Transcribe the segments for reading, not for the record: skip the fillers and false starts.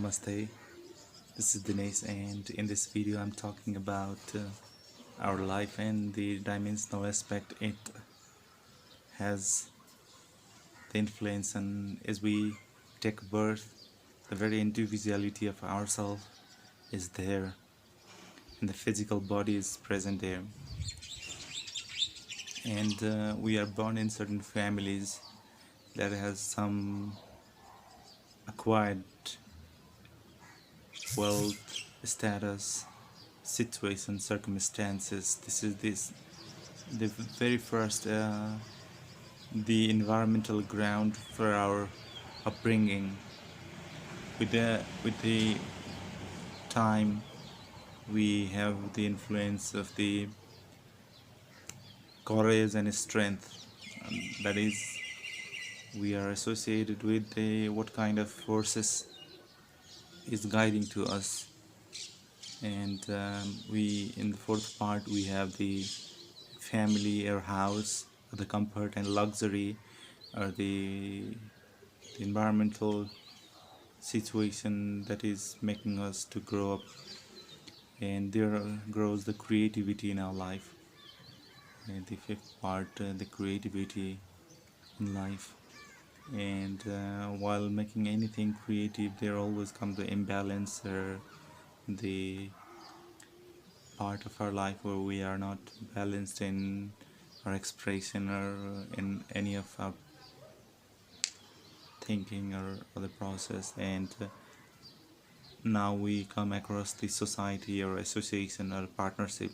Namaste, this is Dinesh, and in this video I'm talking about our life and the dimensional aspect it has the influence, and as we take birth, the very individuality of ourselves is there, and the physical body is present there, and we are born in certain families that has some acquired wealth, status, situation, circumstances. This is the very first the environmental ground for our upbringing. With the time, we have the influence of the courage and strength. That is, we are associated with the what kind of forces is guiding to us, and we in the fourth part we have the family or house, or the comfort and luxury, or the environmental situation that is making us to grow up, and there grows the creativity in our life. And the fifth part, the creativity in life, and while making anything creative there always comes the imbalance or the part of our life where we are not balanced in our expression or in any of our thinking or other process, and now we come across the society or association or partnership,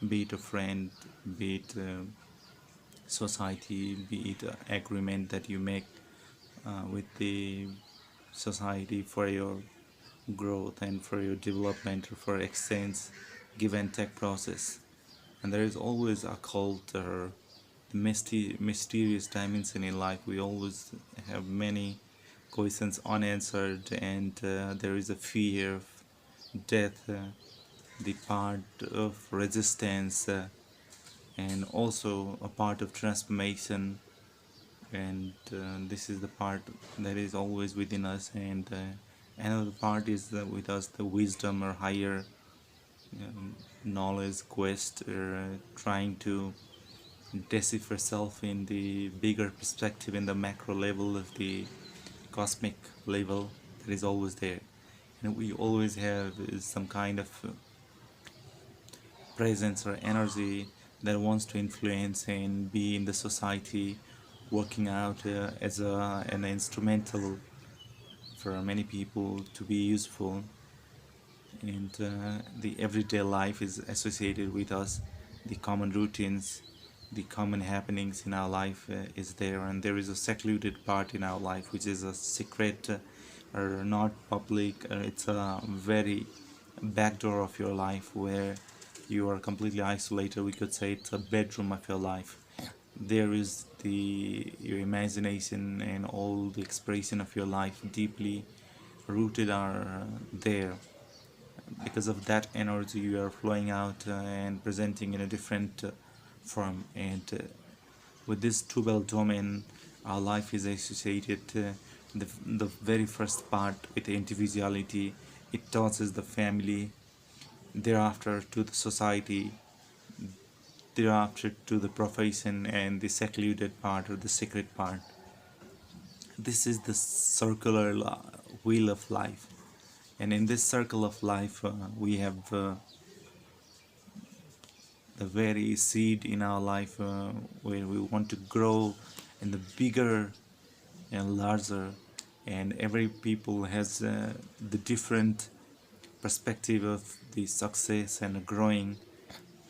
be it a friend, be it society, be it agreement that you make with the society for your growth and for your development or for exchange, give and take process. And there is always a cult or mysterious dimension in life. We always have many questions unanswered, and there is a fear of death, the part of resistance, and also a part of transformation, and this is the part that is always within us, and another part is with us the wisdom or higher knowledge quest, or trying to decipher self in the bigger perspective, in the macro level of the cosmic level that is always there. And we always have some kind of presence or energy that wants to influence and be in the society, working out as an instrumental for many people to be useful. And the everyday life is associated with us, the common routines, the common happenings in our life is there, and there is a secluded part in our life which is a secret or not public. It's a very backdoor of your life where you are completely isolated. We could say it's a bedroom of your life. There is your imagination and all the expression of your life deeply rooted are there. Because of that energy you are flowing out and presenting in a different form, and with this 2-bell domain our life is associated the very first part with the individuality. It touches the family, thereafter to the society, thereafter to the profession, and the secluded part or the secret part. This is the circular wheel of life, and in this circle of life we have the very seed in our life where we want to grow in the bigger and larger, and every people has the different perspective of the success and growing.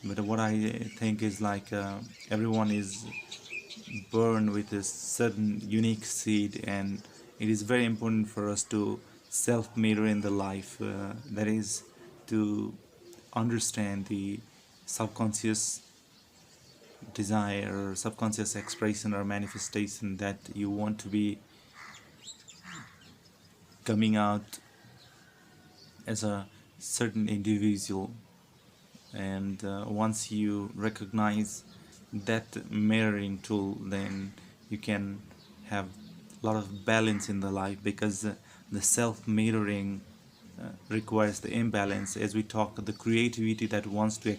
But what I think is like everyone is born with a certain unique seed, and it is very important for us to self-mirror in the life, that is to understand the subconscious desire or subconscious expression or manifestation that you want to be coming out as a certain individual. And once you recognize that mirroring tool, then you can have a lot of balance in the life, because The self-mirroring requires the imbalance. As we talk, the creativity that wants to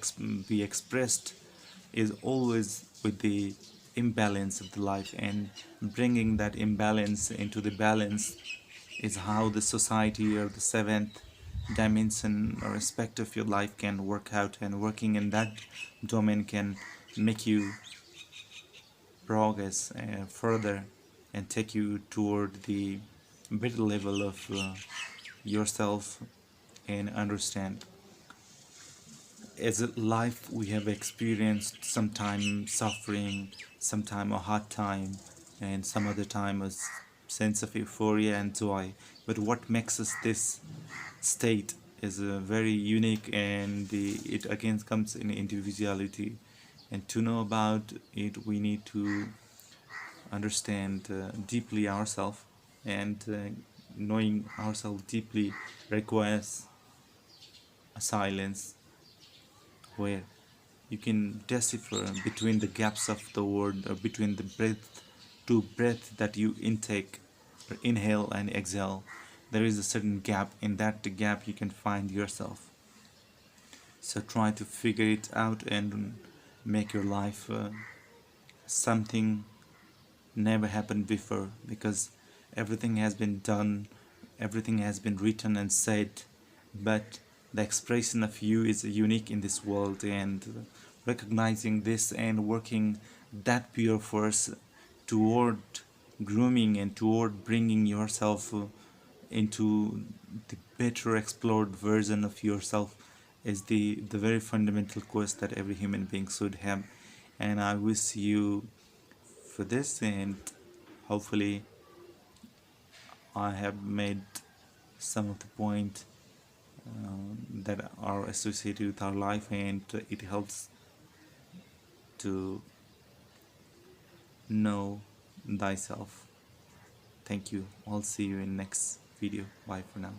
be expressed is always with the imbalance of the life, and bringing that imbalance into the balance is how the society or the seventh dimension or aspect of your life can work out, and working in that domain can make you progress further and take you toward the better level of yourself, and understand as a life we have experienced sometime suffering, sometime a hard time, and some other time a sense of euphoria and joy. But what makes us this state is very unique, and it again comes in individuality. And to know about it, we need to understand deeply ourselves, and knowing ourselves deeply requires a silence where you can decipher between the gaps of the word, or between the breath to breath that you intake or inhale and exhale. There is a certain gap. In that gap you can find yourself. So try to figure it out and make your life something never happened before, because everything has been done, everything has been written and said, but the expression of you is unique in this world. And recognizing this and working that pure force toward grooming and toward bringing yourself into the better explored version of yourself is the very fundamental quest that every human being should have. And I wish you for this, and hopefully I have made some of the point that are associated with our life, and it helps to know thyself. Thank you. I'll see you in next video. Bye for now.